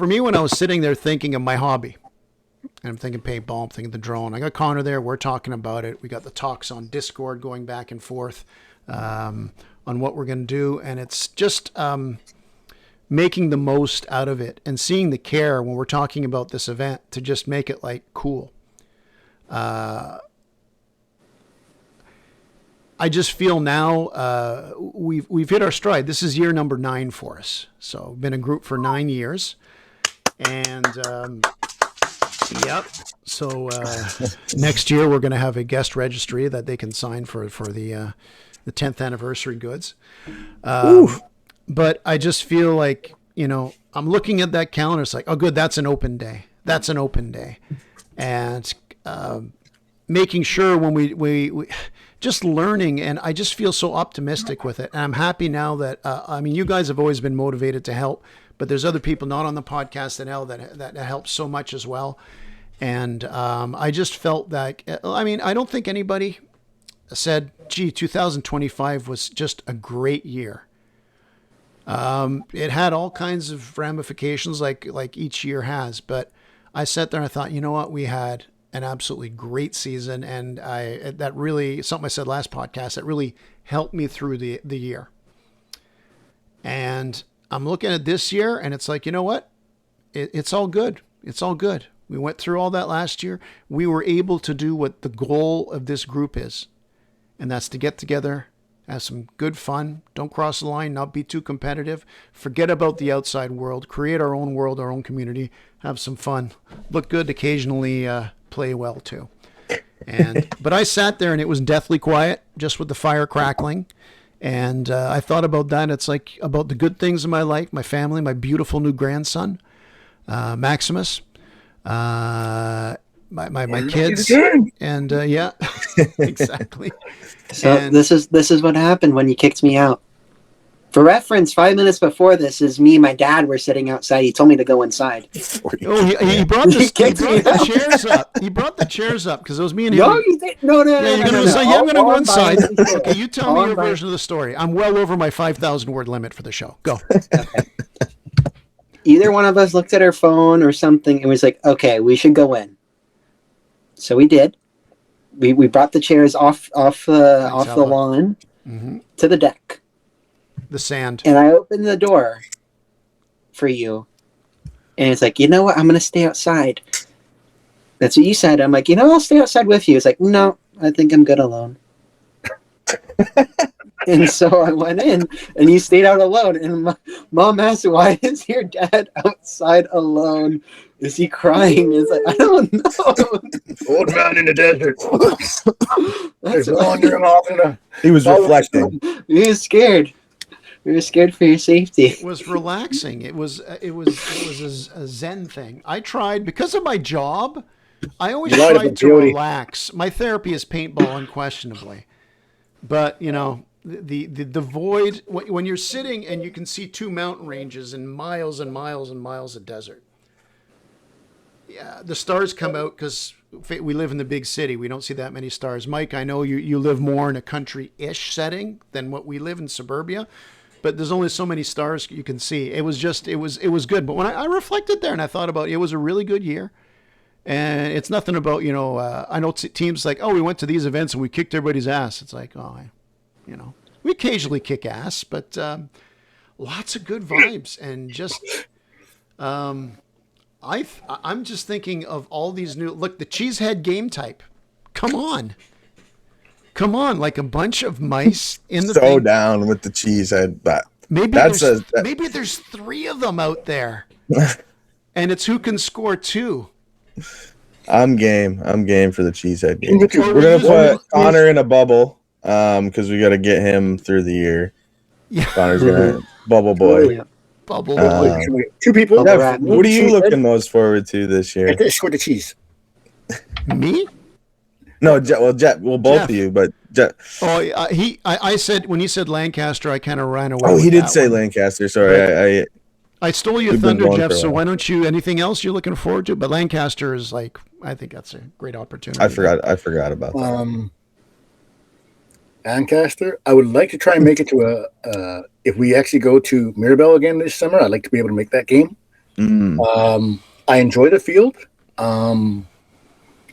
me, when I was sitting there thinking of my hobby, and I'm thinking paintball, I'm thinking the drone. I got Connor there. We're talking about it. We got the talks on Discord going back and forth on what we're going to do. And it's just making the most out of it and seeing the care when we're talking about this event to just make it like cool. I just feel now we've hit our stride. This is year number 9 for us. So we've been a group for 9 years, and yep. So next year we're going to have a guest registry that they can sign for the 10th anniversary goods. But I just feel like, I'm looking at that calendar. It's like, oh, good, that's an open day. That's an open day, and making sure when we just learning, and I just feel so optimistic with it. And I'm happy now that, you guys have always been motivated to help, but there's other people not on the podcast that help so much as well. And I just felt that, I don't think anybody said, gee, 2025 was just a great year. It had all kinds of ramifications like each year has, but I sat there and I thought, you know what, we had an absolutely great season, and that really, something I said last podcast, that really helped me through the year. And I'm looking at this year, and it's like, you know what? It's all good. It's all good. We went through all that last year. We were able to do what the goal of this group is, and that's to get together, have some good fun, don't cross the line, not be too competitive, forget about the outside world, create our own world, our own community, have some fun, look good, occasionally play well too. But I sat there and it was deathly quiet, just with the fire crackling. And I thought about that. It's like about the good things in my life, my family, my beautiful new grandson, Maximus, my kids, and yeah, exactly. So this is what happened when you kicked me out. For reference, 5 minutes before this is me and my dad were sitting outside. He told me to go inside. Oh, he brought the chairs up. He brought the chairs up because it was me and him. No, you didn't. No. Yeah, I'm going to go inside. Okay, you tell me your version of the story. I'm well over my 5,000 word limit for the show. Go. Okay. Either one of us looked at our phone or something and was like, okay, we should go in. So we did. We brought the chairs off the lawn to the deck. The sand. And I opened the door for you. And it's like, you know what? I'm going to stay outside. That's what you said. I'm like, I'll stay outside with you. It's like, no, I think I'm good alone. And so I went in and you stayed out alone. And Mom asked, why is your dad outside alone? Is he crying? It's like, I don't know. Old man in the desert. He was reflecting. He was scared. We were scared for your safety. It was relaxing. It was a Zen thing. I tried, because of my job, I always tried to relax. My therapy is paintball, unquestionably. But, the void, when you're sitting and you can see 2 mountain ranges and miles and miles and miles of desert. Yeah, the stars come out because we live in the big city. We don't see that many stars. Mike, I know you live more in a country-ish setting than what we live in suburbia. But there's only so many stars you can see. It was good. But when I reflected there and I thought about it, was a really good year. And it's nothing about, I know teams like, oh, we went to these events and we kicked everybody's ass. It's like, we occasionally kick ass, but lots of good vibes. And just, I'm just thinking of all these look, the Cheesehead game type. Come on, like a bunch of mice in the thing. Down with the Cheesehead, but maybe there's 3 of them out there, and it's who can score 2. I'm game for the Cheesehead game. We're gonna put Connor in a bubble, because we got to get him through the year. Yeah, Connor's gonna bubble boy. Bubble boy. 2 people. Jeff, what are you looking most forward to this year? Score the cheese. Me? No, Jeff. Well, both of you, but Jeff. Oh, I said, when he said Lancaster, I kind of ran away. Oh, he did say Lancaster. Sorry, I stole your thunder, Jeff. So why don't you? Anything else you're looking forward to? But Lancaster is like, I think that's a great opportunity. I forgot about that. Lancaster. I would like to try and make it to if we actually go to Mirabel again this summer, I'd like to be able to make that game. I enjoy the field.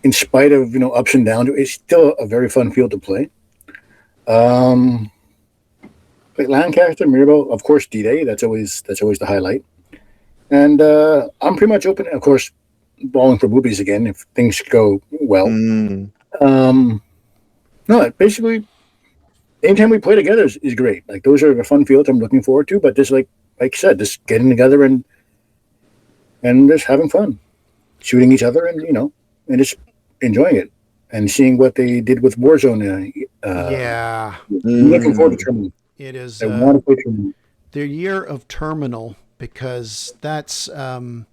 In spite of ups and downs, it's still a very fun field to play. Like Lancaster, Mirabel, of course, D-Day. That's always the highlight. And I'm pretty much open. Of course, balling for boobies again if things go well. No, basically, anytime we play together is great. Like those are the fun fields I'm looking forward to. But just like I said, just getting together and just having fun, shooting each other, and and just enjoying it and seeing what they did with Warzone. Yeah, I'm looking forward to Terminal. it is I want to play Terminal. their year of Terminal because that's okay.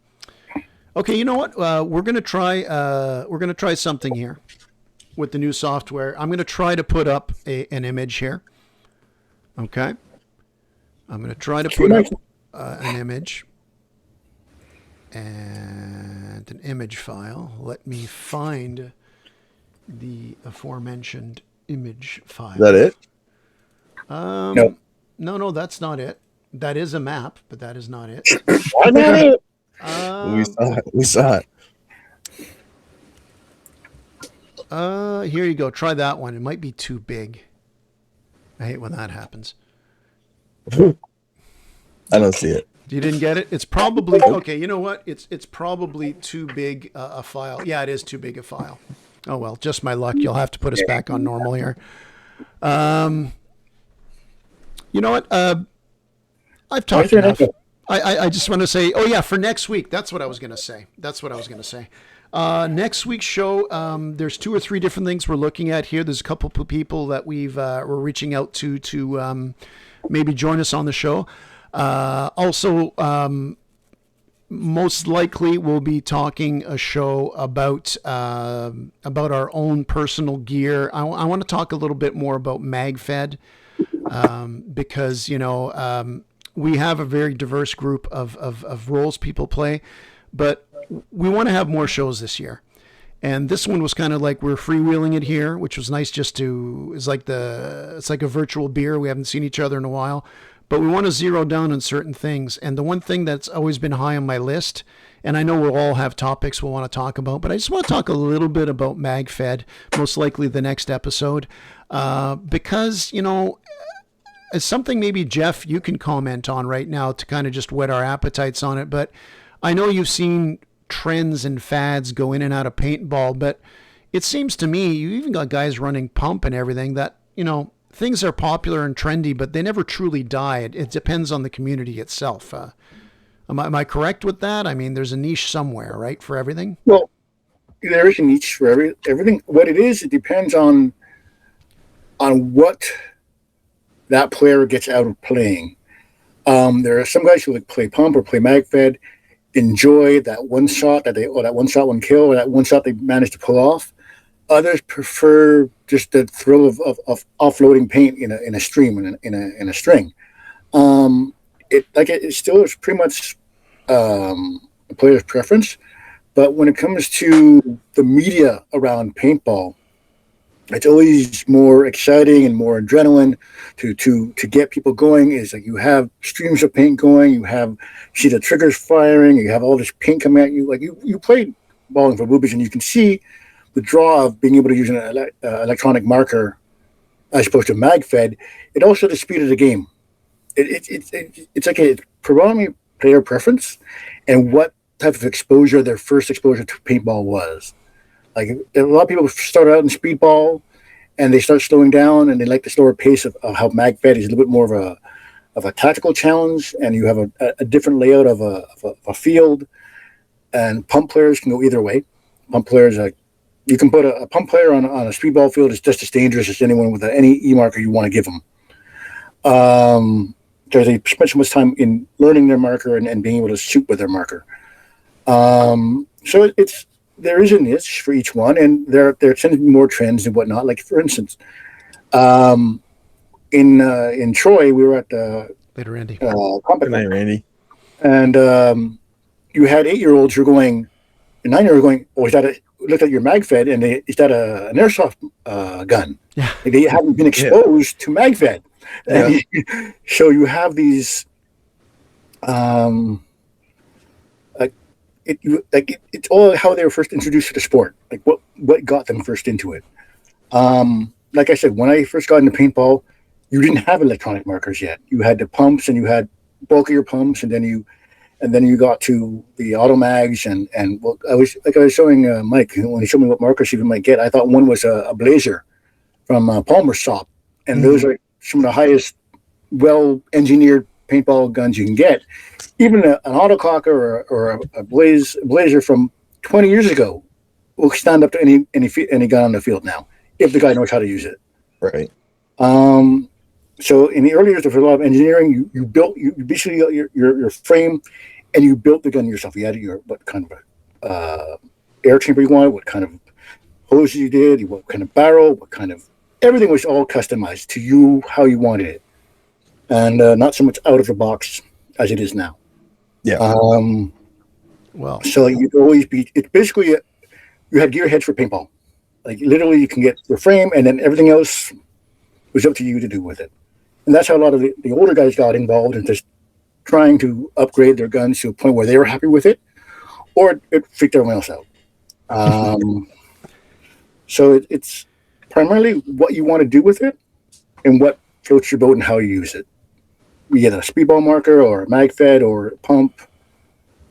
You know what? We're gonna try. We're gonna try something here with the new software. I'm gonna try to put up an image here. Okay, I'm gonna try to put up an image and an image file. Let me find the aforementioned image file. Is that it? No, that's not it. That is a map, but that is not it. Why not it? We saw it. Here you go. Try that one. It might be too big. I hate when that happens. I don't see it. You didn't get it? It's probably okay. You know what? It's probably too big a file. Yeah, it is too big a file. Oh well, just my luck. You'll have to put us back on normal here. You know what? I've talked enough. I just want to say, oh yeah, for next week. That's what I was going to say. Next week's show, there's 2 or 3 different things we're looking at here. There's a couple of people that we're reaching out to maybe join us on the show. Also, most likely we'll be talking a show about our own personal gear. I want to talk a little bit more about MagFed because we have a very diverse group of roles people play, but we want to have more shows this year. And this one was kind of like we're freewheeling it here, which was nice. It's like a virtual beer. We haven't seen each other in a while. But we want to zero down on certain things. And the one thing that's always been high on my list, and I know we'll all have topics we'll want to talk about, but I just want to talk a little bit about MagFed, most likely the next episode, because, it's something maybe, Jeff, you can comment on right now to kind of just whet our appetites on it. But I know you've seen trends and fads go in and out of paintball, but it seems to me you even got guys running pump and everything that, things are popular and trendy, but they never truly die. It depends on the community itself. Am I correct with that? I mean, there's a niche somewhere, right, for everything? Well, there is a niche for everything. What it is, it depends on what that player gets out of playing. There are some guys who play pump or play MagFed, enjoy that one shot that one shot, one kill, or that one shot they managed to pull off. Others prefer just the thrill of offloading paint in a stream in a string. It still is pretty much a player's preference, but when it comes to the media around paintball, it's always more exciting and more adrenaline to get people going. Is like you have streams of paint going, you see the triggers firing, you have all this paint coming at you. Like you play balling for boobies, and you can see the draw of being able to use an electronic marker as opposed to MagFed. It also the speed of the game. It's like a predominantly player preference and what type of exposure their first exposure to paintball was. Like a lot of people start out in speedball and they start slowing down, and they like the slower pace of how MagFed is a little bit more of a tactical challenge, and you have a different layout of a field. And pump players can go either way. Pump players you can put a pump player on a speedball field is just as dangerous as anyone with any E marker you want to give them. Because they spend so much time in learning their marker and being able to shoot with their marker. So there is a niche for each one, and there tend to be more trends and whatnot. Like for instance, in Troy, we were at the Later, Randy. Good night, Randy. And you had 8-year-olds who were going, and 9-year-olds going, oh, looked at your MagFed, and is that an airsoft gun? Yeah. Like they haven't been exposed to MagFed. And so you have these, it's all how they were first introduced to the sport. Like what got them first into it. Like I said, when I first got into paintball, you didn't have electronic markers yet. You had the pumps, and you had bulk of your pumps, and then you got to the auto mags, and well, I was showing Mike when he showed me what markers he might get. I thought one was a Blazer from Palmer's shop and those are some of the highest, well-engineered paintball guns you can get. Even an autococker or a blazer from 20 years ago will stand up to any gun on the field now if the guy knows how to use it. Right. So in the early years, there was a lot of engineering. You basically got your frame, and you built the gun yourself. You had what kind of air chamber you wanted, what kind of hoses you did, what kind of barrel, everything was all customized to you, how you wanted it, and not so much out of the box as it is now. Yeah. Well, so you'd always be. It's basically you had gear heads for paintball. Like literally, you can get your frame, and then everything else was up to you to do with it. And that's how a lot of the older guys got involved in just trying to upgrade their guns to a point where they were happy with it, or it freaked everyone else out. So it's primarily what you want to do with it and what floats your boat and how you use it. You get a speedball marker or a mag fed or a pump.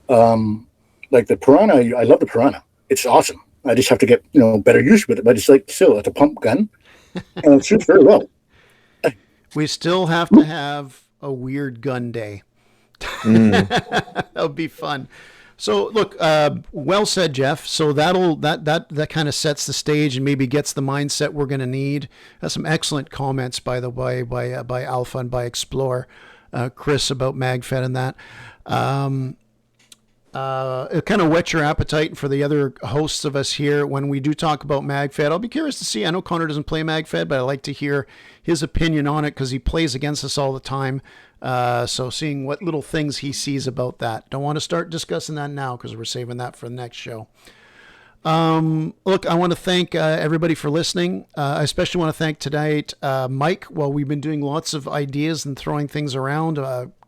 Like the Piranha, I love the Piranha. It's awesome. I just have to get better use with it, but it's it's a pump gun, and it shoots very well. We still have to have a weird gun day. That would be fun. So look, well said, Jeff. So that kind of sets the stage and maybe gets the mindset we're going to need. Some excellent comments, by the way, by Alpha and by Explore, Chris, about MagFed and that. It kind of whets your appetite for the other hosts of us here when we do talk about MagFed. I'll be curious to see. I know Connor doesn't play MagFed, but I like to hear his opinion on it because he plays against us all the time. So seeing what little things he sees about that. Don't want to start discussing that now because we're saving that for the next show. Look, I want to thank everybody for listening. I especially want to thank tonight Mike. Well, we've been doing lots of ideas and throwing things around.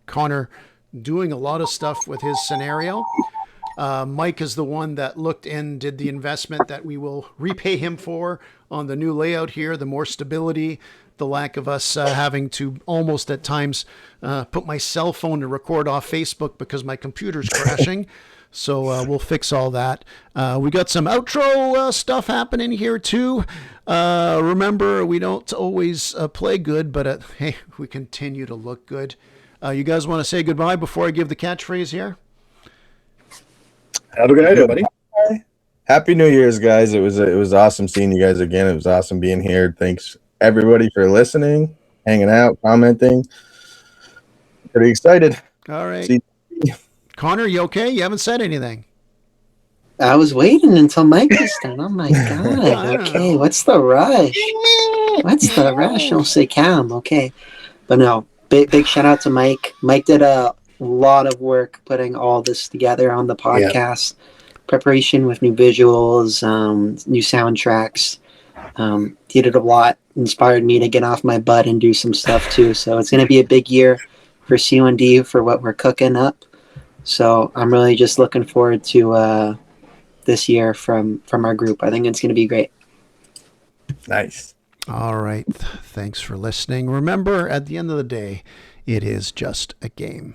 Connor doing a lot of stuff with his scenario. Mike is the one that looked in, did the investment that we will repay him for on the new layout here, the more stability, the lack of us having to almost at times put my cell phone to record off Facebook because my computer's crashing. So we'll fix all that. We got some outro stuff happening here too. Remember, we don't always play good, but hey, we continue to look good. You guys want to say goodbye before I give the catchphrase here? Have a good night, everybody. Happy New Year's, guys. It was awesome seeing you guys again. It was awesome being here. Thanks everybody for listening, hanging out, commenting. Pretty excited. All right. Connor, you okay? You haven't said anything. I was waiting until Mike was done. Oh my God. Okay. What's the rush? Don't say calm. Okay. But no, big shout out to Mike. Mike did a lot of work putting all this together on the podcast. Preparation with new visuals, new soundtracks. He did a lot, inspired me to get off my butt and do some stuff too. So it's going to be a big year for C1D for what we're cooking up. So I'm really just looking forward to this year from our group. I think it's going to be great. Nice. All right. Thanks for listening. Remember, at the end of the day, it is just a game.